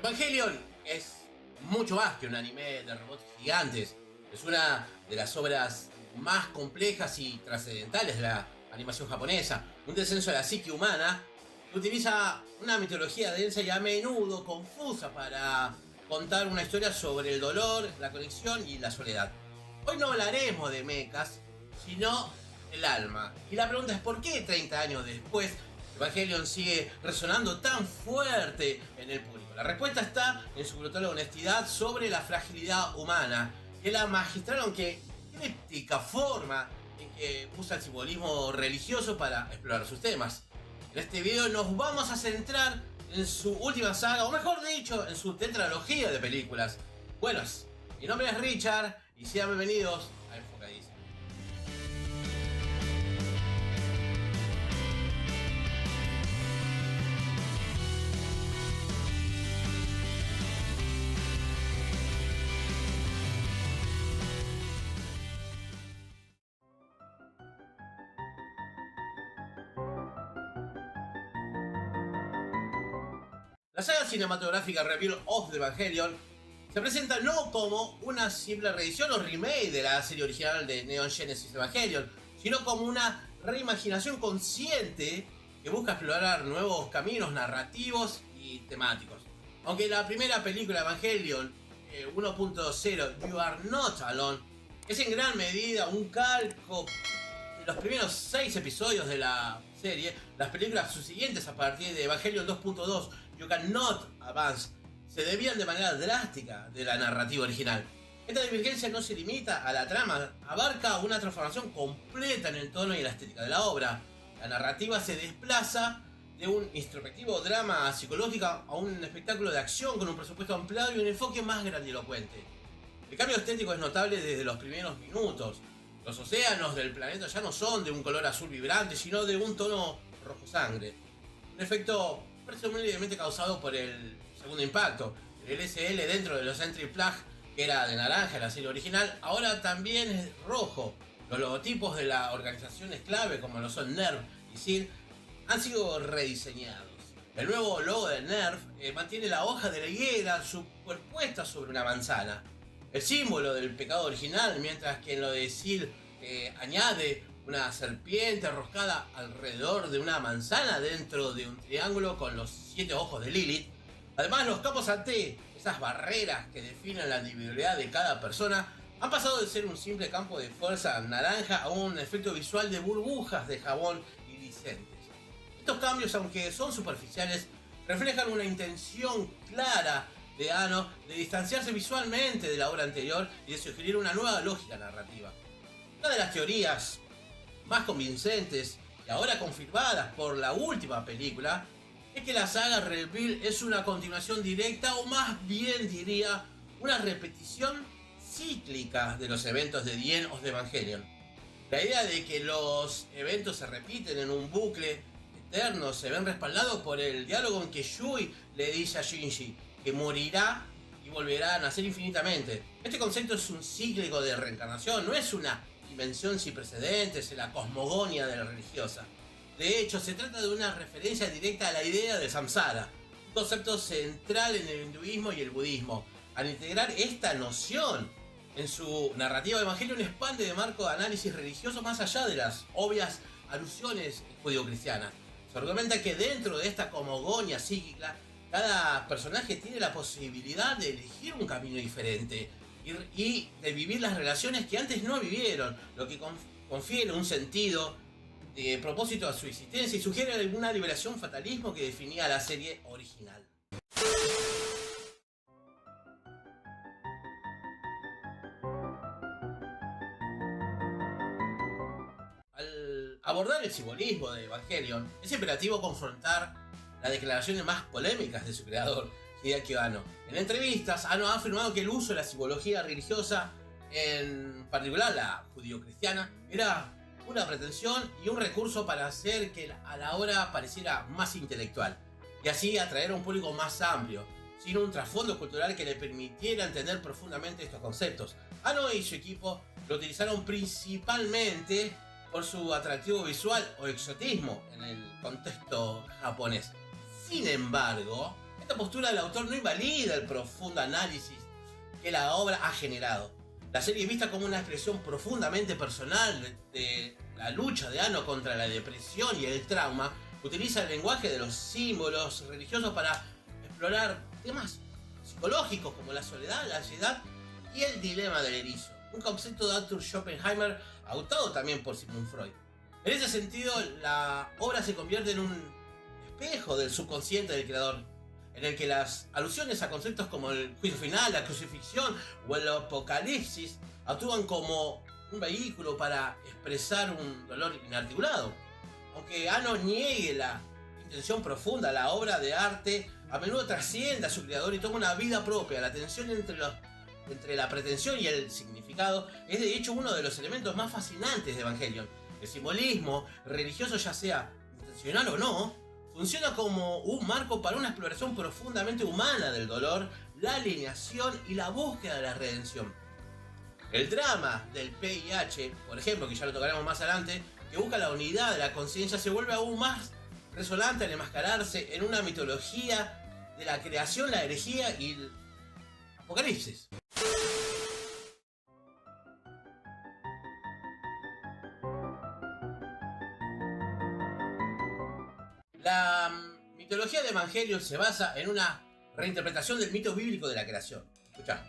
Evangelion es mucho más que un anime de robots gigantes. Es una de las obras más complejas y trascendentales de la animación japonesa. Un descenso a la psique humana que utiliza una mitología densa y a menudo confusa para contar una historia sobre el dolor, la conexión y la soledad. Hoy no hablaremos de mechas, sino el alma. Y la pregunta es ¿por qué 30 años después Evangelion sigue resonando tan fuerte en el público? La respuesta está en su brutal honestidad sobre la fragilidad humana y en la magistral, aunque críptica forma en que usa el simbolismo religioso para explorar sus temas. En este video nos vamos a centrar en su última saga, o mejor dicho, en su tetralogía de películas. Buenas, mi nombre es Richard y sean bienvenidos a Enfocadísimo. La saga cinematográfica Reveal of the Evangelion se presenta no como una simple reedición o remake de la serie original de Neon Genesis Evangelion, sino como una reimaginación consciente que busca explorar nuevos caminos narrativos y temáticos. Aunque la primera película Evangelion 1.0 You Are Not Alone es en gran medida un calco de los primeros 6 episodios de la serie, las películas subsiguientes a partir de Evangelion 2.2 You Cannot Advance se desvían de manera drástica de la narrativa original. Esta divergencia no se limita a la trama, abarca una transformación completa en el tono y la estética de la obra. La narrativa se desplaza de un introspectivo drama psicológico a un espectáculo de acción con un presupuesto ampliado y un enfoque más grandilocuente. El cambio estético es notable desde los primeros minutos. Los océanos del planeta ya no son de un color azul vibrante, sino de un tono rojo sangre. Un efecto presumiblemente causado por el segundo impacto. El LSL dentro de los entry plug, que era de naranja en la serie original, ahora también es rojo. Los logotipos de las organizaciones clave, como lo son NERV y SEED, han sido rediseñados. El nuevo logo de NERV mantiene la hoja de la higuera superpuesta sobre una manzana, el símbolo del pecado original, mientras que en lo de SEED añade una serpiente enroscada alrededor de una manzana dentro de un triángulo con los 7 ojos de Lilith. Además, los campos AT, esas barreras que definen la individualidad de cada persona, han pasado de ser un simple campo de fuerza naranja a un efecto visual de burbujas de jabón iridiscentes. Estos cambios, aunque son superficiales, reflejan una intención clara de Anno de distanciarse visualmente de la obra anterior y de sugerir una nueva lógica narrativa. Una de las teorías más convincentes y ahora confirmadas por la última película es que la saga Reveal es una continuación directa, o más bien diría una repetición cíclica de los eventos de The End of the Evangelion. La idea de que los eventos se repiten en un bucle eterno se ven respaldados por el diálogo en que Yui le dice a Shinji que morirá y volverá a nacer infinitamente. Este concepto es un cíclico de reencarnación, no es una dimensión sin precedentes en la cosmogonía de la religiosa. De hecho, se trata de una referencia directa a la idea del samsara, un concepto central en el hinduismo y el budismo. Al integrar esta noción en su narrativa, Evangelion expande de marco de análisis religioso más allá de las obvias alusiones judio-cristianas. Se argumenta que dentro de esta cosmogonía psíquica, cada personaje tiene la posibilidad de elegir un camino diferente y de vivir las relaciones que antes no vivieron, lo que confiere un sentido de propósito a su existencia y sugiere alguna liberación fatalismo que definía la serie original. Al abordar el simbolismo de Evangelion, es imperativo confrontar las declaraciones más polémicas de su creador, Hideaki Anno. En entrevistas, Anno ha afirmado que el uso de la simbología religiosa, en particular la judío-cristiana, era una pretensión y un recurso para hacer que a la obra pareciera más intelectual y así atraer a un público más amplio, sin un trasfondo cultural que le permitiera entender profundamente estos conceptos. Anno y su equipo lo utilizaron principalmente por su atractivo visual o exotismo en el contexto japonés. Sin embargo, Esta postura del autor no invalida el profundo análisis que la obra ha generado. La serie, vista como una expresión profundamente personal de la lucha de Anno contra la depresión y el trauma, utiliza el lenguaje de los símbolos religiosos para explorar temas psicológicos como la soledad, la ansiedad y el dilema del erizo, un concepto de Arthur Schopenhauer adoptado también por Sigmund Freud. En ese sentido, la obra se convierte en un espejo del subconsciente del creador, en el que las alusiones a conceptos como el juicio final, la crucifixión o el apocalipsis actúan como un vehículo para expresar un dolor inarticulado. Aunque Anno niegue la intención profunda, la obra de arte a menudo trasciende a su creador y toma una vida propia. La tensión entre la pretensión y el significado es de hecho uno de los elementos más fascinantes de Evangelion. El simbolismo religioso, ya sea intencional o no, funciona como un marco para una exploración profundamente humana del dolor, la alineación y la búsqueda de la redención. El drama del VIH, por ejemplo, que ya lo tocaremos más adelante, que busca la unidad de la conciencia, se vuelve aún más resonante al enmascararse en una mitología de la creación, la herejía y el apocalipsis. La mitología de Evangelion se basa en una reinterpretación del mito bíblico de la creación. Escuchá.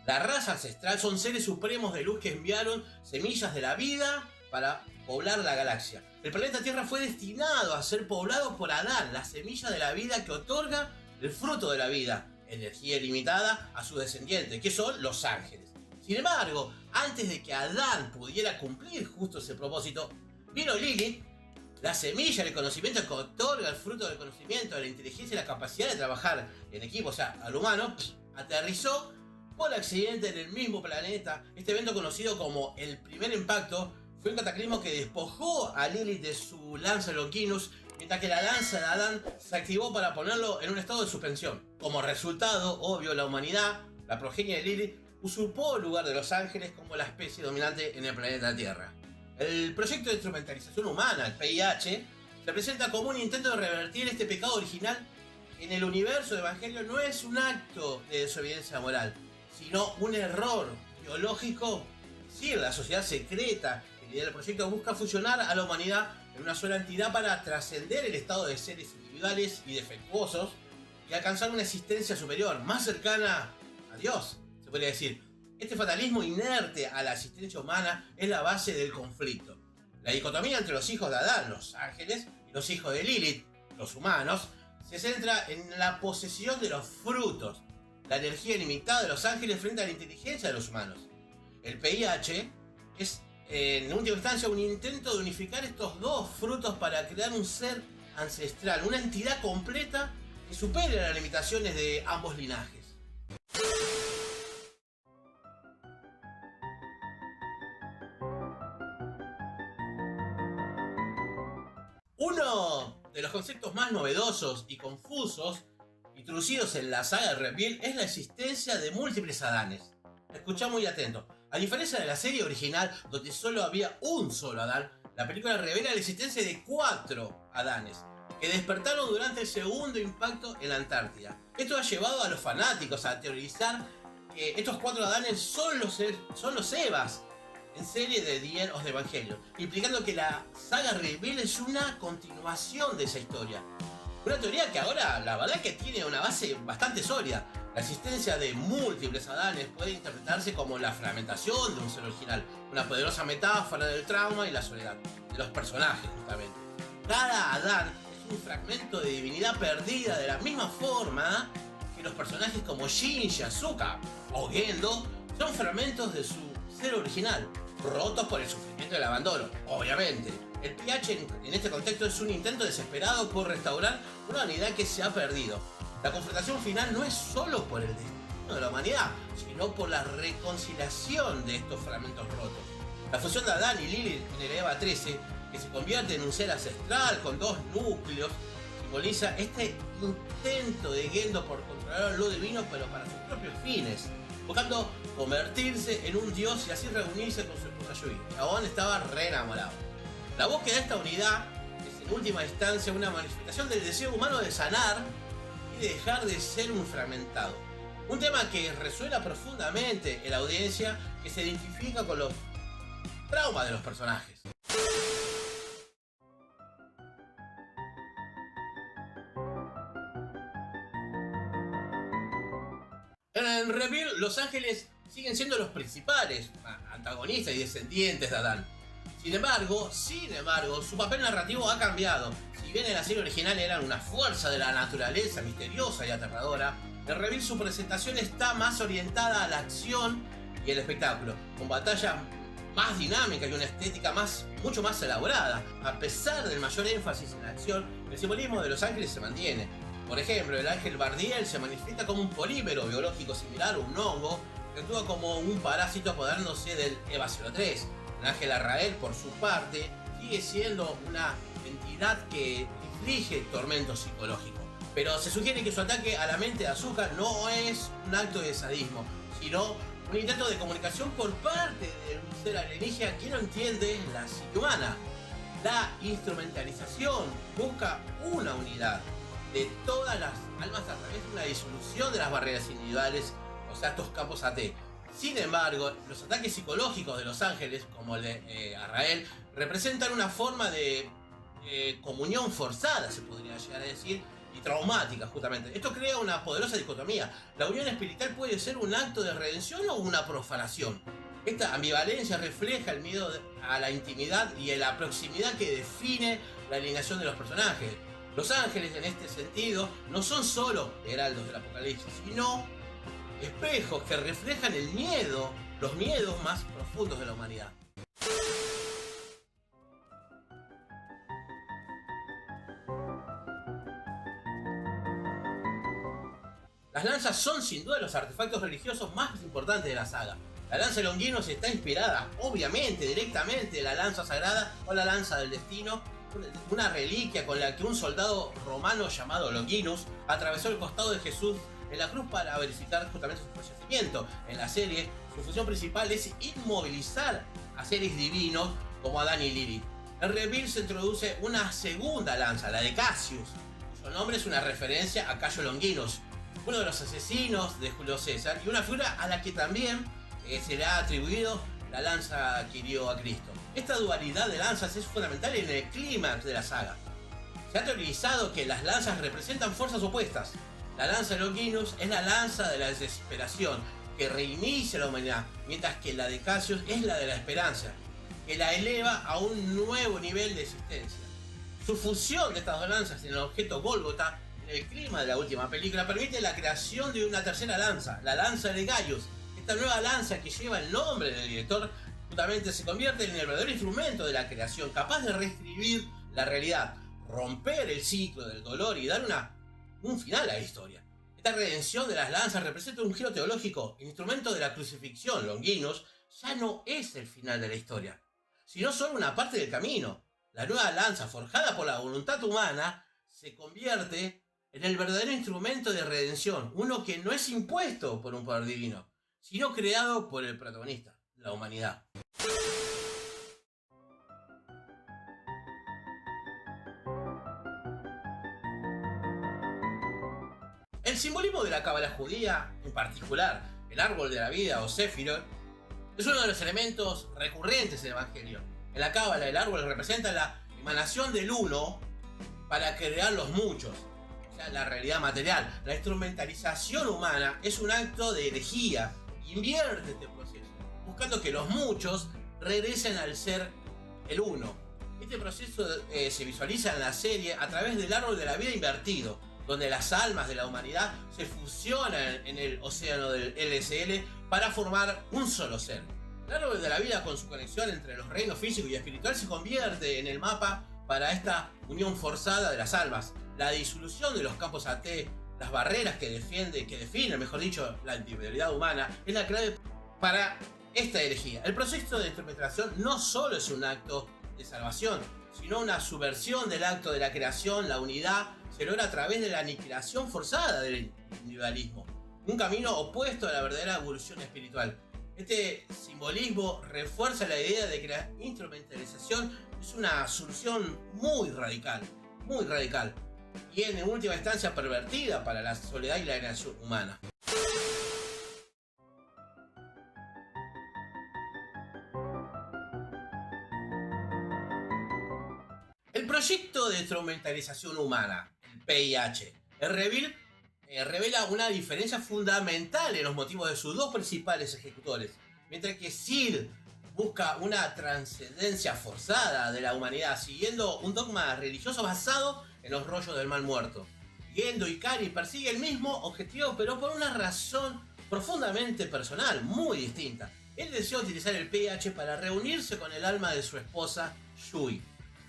La raza ancestral son seres supremos de luz que enviaron semillas de la vida para poblar la galaxia. El planeta Tierra fue destinado a ser poblado por Adán, la semilla de la vida que otorga el fruto de la vida, energía ilimitada a sus descendientes, que son los ángeles. Sin embargo, antes de que Adán pudiera cumplir justo ese propósito, vino Lilith, la semilla del conocimiento que otorga el fruto del conocimiento, de la inteligencia y la capacidad de trabajar en equipo, o sea, al humano, aterrizó por accidente en el mismo planeta. Este evento, conocido como el primer impacto, fue un cataclismo que despojó a Lilith de su lanza Longinus, mientras que la lanza de Adán se activó para ponerlo en un estado de suspensión. Como resultado, obvio, la humanidad, la progenie de Lilith, usurpó el lugar de los ángeles como la especie dominante en el planeta Tierra. El proyecto de instrumentalización humana, el VIH, se presenta como un intento de revertir este pecado original. En el universo de Evangelion no es un acto de desobediencia moral, sino un error biológico. Sí, la sociedad secreta, el idea del proyecto, busca fusionar a la humanidad en una sola entidad para trascender el estado de seres individuales y defectuosos y alcanzar una existencia superior, más cercana a Dios, se podría decir. Este fatalismo inerte a la existencia humana es la base del conflicto. La dicotomía entre los hijos de Adán, los ángeles, y los hijos de Lilith, los humanos, se centra en la posesión de los frutos, la energía ilimitada de los ángeles frente a la inteligencia de los humanos. El VIH es, en última instancia, un intento de unificar estos dos frutos para crear un ser ancestral, una entidad completa que supere las limitaciones de ambos linajes. Uno de los conceptos más novedosos y confusos introducidos en la saga de Reveal es la existencia de múltiples Adanes. Escuchá muy atento. A diferencia de la serie original, donde solo había un solo Adán, la película revela la existencia de 4 Adanes, que despertaron durante el segundo impacto en la Antártida. Esto ha llevado a los fanáticos a teorizar que estos 4 Adanes son los Evas en serie de The End of the Evangelion, implicando que la saga Reveal es una continuación de esa historia. Una teoría que ahora la verdad que tiene una base bastante sólida. La existencia de múltiples Adanes puede interpretarse como la fragmentación de un ser original, una poderosa metáfora del trauma y la soledad de los personajes, justamente. Cada Adán es un fragmento de divinidad perdida, de la misma forma que los personajes como Shinji, Asuka o Gendo son fragmentos de su ser original, rotos por el sufrimiento del abandono, obviamente. El VIH en este contexto es un intento desesperado por restaurar una unidad que se ha perdido. La confrontación final no es solo por el destino de la humanidad, sino por la reconciliación de estos fragmentos rotos. La fusión de Adán y Lilith en el Eva 13, que se convierte en un ser ancestral con 2 núcleos, simboliza este intento de Gendo por controlar lo divino, pero para sus propios fines, buscando convertirse en un dios y así reunirse con su esposa Yui. El chabón estaba re enamorado. La búsqueda de esta unidad es en última instancia una manifestación del deseo humano de sanar y dejar de ser un fragmentado. Un tema que resuena profundamente en la audiencia que se identifica con los traumas de los personajes. En Reveal, los ángeles siguen siendo los principales antagonistas y descendientes de Adán. Sin embargo, su papel narrativo ha cambiado. Si bien en la serie original eran una fuerza de la naturaleza misteriosa y aterradora, en Reveal su presentación está más orientada a la acción y el espectáculo, con batallas más dinámicas y una estética mucho más elaborada. A pesar del mayor énfasis en la acción, el simbolismo de los ángeles se mantiene. Por ejemplo, el ángel Bardiel se manifiesta como un polímero biológico similar a un hongo que actúa como un parásito apoderándose del Eva 03. El ángel Arrael, por su parte, sigue siendo una entidad que inflige tormento psicológico. Pero se sugiere que su ataque a la mente de Azúcar no es un acto de sadismo, sino un intento de comunicación por parte de un ser alienígena que no entiende la psique humana. La instrumentalización busca una unidad de todas las almas a través de una disolución de las barreras individuales, o sea, estos campos AT. Sin embargo, los ataques psicológicos de los ángeles, como el de Arrael, representan una forma de comunión forzada, se podría llegar a decir, y traumática, justamente. Esto crea una poderosa dicotomía. La unión espiritual puede ser un acto de redención o una profanación. Esta ambivalencia refleja el miedo a la intimidad y a la proximidad que define la alineación de los personajes. Los ángeles, en este sentido, no son solo heraldos del apocalipsis, sino espejos que reflejan el miedo, los miedos más profundos de la humanidad. Las lanzas son sin duda los artefactos religiosos más importantes de la saga. La lanza de Longinos está inspirada, obviamente, directamente en la lanza sagrada o la lanza del destino, una reliquia con la que un soldado romano llamado Longinus atravesó el costado de Jesús en la cruz para verificar justamente su fallecimiento. En la serie, su función principal es inmovilizar a seres divinos como Adán y Lilith. En Reveal se introduce una segunda lanza, la de Cassius, cuyo nombre es una referencia a Cayo Longinus, uno de los asesinos de Julio César, y una figura a la que también se le ha atribuido la lanza que hirió a Cristo. Esta dualidad de lanzas es fundamental en el clímax de la saga. Se ha teorizado que las lanzas representan fuerzas opuestas. La lanza de Longinus es la lanza de la desesperación, que reinicia la humanidad, mientras que la de Cassius es la de la esperanza, que la eleva a un nuevo nivel de existencia. Su fusión de estas dos lanzas en el objeto Gólgota, en el clima de la última película, permite la creación de una tercera lanza, la lanza de Gaius. Esta nueva lanza, que lleva el nombre del director, justamente se convierte en el verdadero instrumento de la creación, capaz de reescribir la realidad, romper el ciclo del dolor y dar un final a la historia. Esta redención de las lanzas representa un giro teológico. El instrumento de la crucifixión, Longinus, ya no es el final de la historia, sino solo una parte del camino. La nueva lanza, forjada por la voluntad humana, se convierte en el verdadero instrumento de redención, uno que no es impuesto por un poder divino, sino creado por el protagonista, la humanidad. El simbolismo de la cábala judía, en particular el árbol de la vida o Sefirot, es uno de los elementos recurrentes del Evangelio. En la cábala, el árbol representa la emanación del uno para crear los muchos, o sea, la realidad material. La instrumentalización humana es un acto de herejía. Invierte este proceso, buscando que los muchos regresen al ser el uno. Este proceso se visualiza en la serie a través del árbol de la vida invertido, donde las almas de la humanidad se fusionan en el océano del LSL para formar un solo ser. El árbol de la vida, con su conexión entre los reinos físico y espiritual, se convierte en el mapa para esta unión forzada de las almas. La disolución de los campos AT, las barreras que definen, mejor dicho, la individualidad humana, es la clave para esta herejía. El proceso de instrumentación no solo es un acto de salvación, sino una subversión del acto de la creación. La unidad se logra a través de la aniquilación forzada del individualismo, un camino opuesto a la verdadera evolución espiritual. Este simbolismo refuerza la idea de que la instrumentalización es una solución muy radical, y en última instancia pervertida para la soledad y la alienación humana. El proyecto de instrumentalización humana, el PIH, revela una diferencia fundamental en los motivos de sus dos principales ejecutores. Mientras que Sid busca una trascendencia forzada de la humanidad siguiendo un dogma religioso basado en los rollos del mal muerto. Gendo Ikari persigue el mismo objetivo pero por una razón profundamente personal, muy distinta. Él desea utilizar el PIH para reunirse con el alma de su esposa, Yui.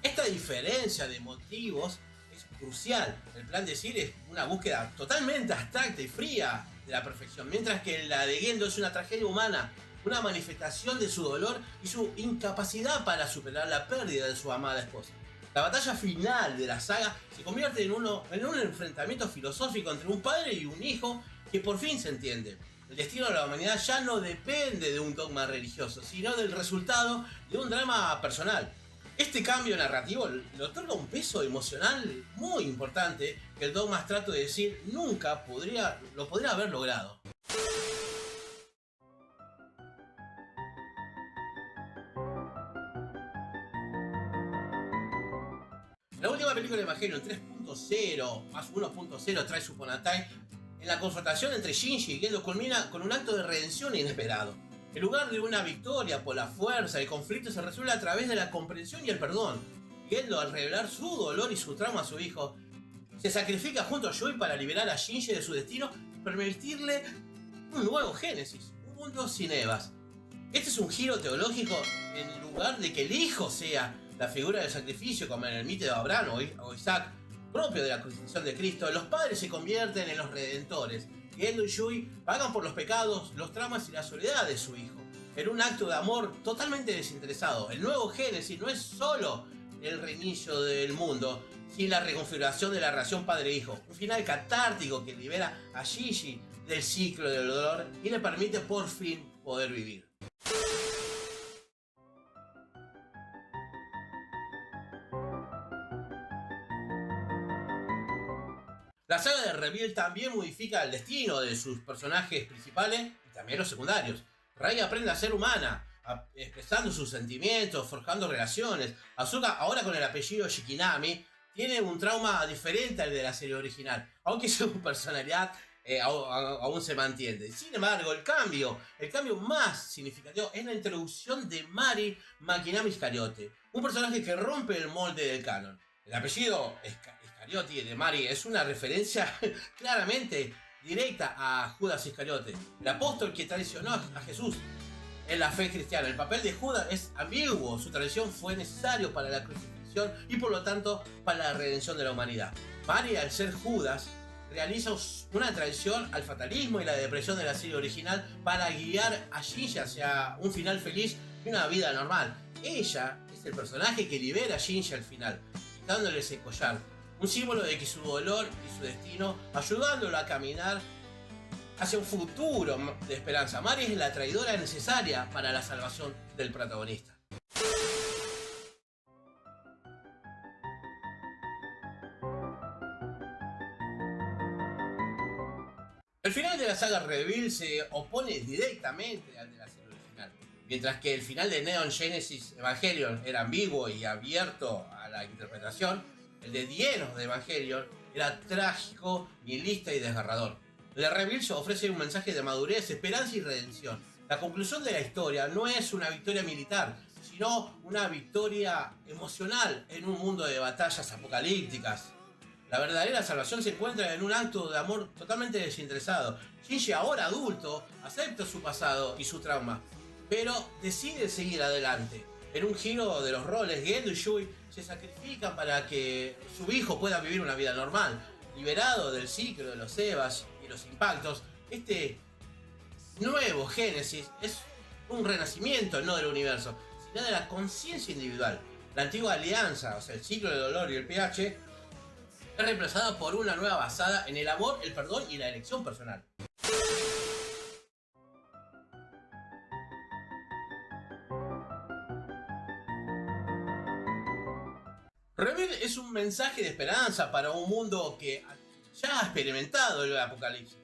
Esta diferencia de motivos es crucial. El plan de Sid es una búsqueda totalmente abstracta y fría de la perfección, mientras que la de Gendo es una tragedia humana, una manifestación de su dolor y su incapacidad para superar la pérdida de su amada esposa. La batalla final de la saga se convierte en un enfrentamiento filosófico entre un padre y un hijo que por fin se entiende. El destino de la humanidad ya no depende de un dogma religioso, sino del resultado de un drama personal. Este cambio narrativo le otorga un peso emocional muy importante que el dogma abstracto de decir nunca lo podría haber logrado. La última película de Evangelion 3.0 más 1.0 trae Upon a Time. En la confrontación entre Shinji y Gendo culmina con un acto de redención inesperado. En lugar de una victoria por la fuerza, el conflicto se resuelve a través de la comprensión y el perdón. Gendo, al revelar su dolor y su trauma a su hijo, se sacrifica junto a Yui para liberar a Shinji de su destino y permitirle un nuevo génesis, un mundo sin Evas. Este es un giro teológico. En lugar de que el hijo sea la figura del sacrificio, como en el mito de Abraham o Isaac, propio de la crucifixión de Cristo, los padres se convierten en los redentores. Gendo y Yui pagan por los pecados, los traumas y la soledad de su hijo, en un acto de amor totalmente desinteresado. El nuevo Génesis no es solo el reinicio del mundo, sino la reconfiguración de la relación padre-hijo. Un final catártico que libera a Shinji del ciclo del dolor y le permite por fin poder vivir. La saga de Reveal también modifica el destino de sus personajes principales y también los secundarios. Rei aprende a ser humana, expresando sus sentimientos, forjando relaciones. Asuka, ahora con el apellido Shikinami, tiene un trauma diferente al de la serie original, aunque su personalidad aún se mantiene. Sin embargo, el cambio más significativo es la introducción de Mari Makinami Iscariote, un personaje que rompe el molde del canon. El apellido Iscariote de Mari es una referencia claramente directa a Judas Iscariote, el apóstol que traicionó a Jesús en la fe cristiana. El papel de Judas es ambiguo, su traición fue necesario para la crucifixión y por lo tanto para la redención de la humanidad. Mari, al ser Judas, realiza una traición al fatalismo y la depresión de la serie original para guiar a Shinji hacia un final feliz y una vida normal. Ella es el personaje que libera a Shinji al final, quitándole ese collar, un símbolo de que su dolor y su destino, ayudándolo a caminar hacia un futuro de esperanza. Mari es la traidora necesaria para la salvación del protagonista. El final de la saga Reveal se opone directamente al de la serie original. Mientras que el final de Neon Genesis Evangelion era ambiguo y abierto a la interpretación, el de The End of Evangelion era trágico, nihilista y desgarrador. El de Reveal se ofrece un mensaje de madurez, esperanza y redención. La conclusión de la historia no es una victoria militar, sino una victoria emocional en un mundo de batallas apocalípticas. La verdadera salvación se encuentra en un acto de amor totalmente desinteresado. Shinji, ahora adulto, acepta su pasado y su trauma, pero decide seguir adelante. En un giro de los roles, Gendo y Yui se sacrifican para que su hijo pueda vivir una vida normal, liberado del ciclo de los Evas y los impactos. Este nuevo Génesis es un renacimiento no del universo, sino de la conciencia individual. La antigua alianza, o sea, el ciclo del dolor y el pH, es reemplazada por una nueva basada en el amor, el perdón y la elección personal. Rebel es un mensaje de esperanza para un mundo que ya ha experimentado el apocalipsis.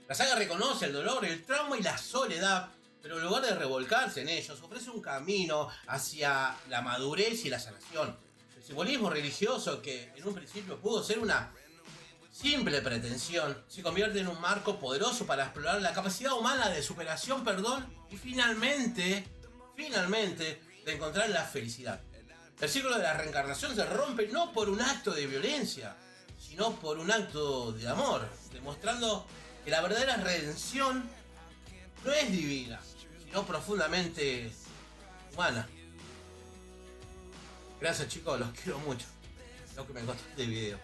La saga reconoce el dolor, el trauma y la soledad, pero en lugar de revolcarse en ellos, ofrece un camino hacia la madurez y la sanación. El simbolismo religioso, que en un principio pudo ser una simple pretensión, se convierte en un marco poderoso para explorar la capacidad humana de superación, perdón y finalmente, de encontrar la felicidad. El ciclo de la reencarnación se rompe no por un acto de violencia, sino por un acto de amor, demostrando que la verdadera redención no es divina, sino profundamente humana. Gracias chicos, los quiero mucho. Lo que me encontré este video.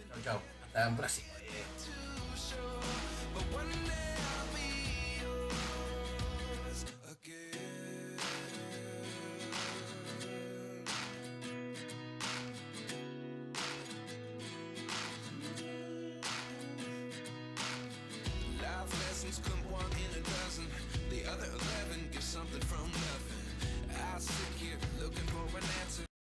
Chao, chao. Hasta el próximo video.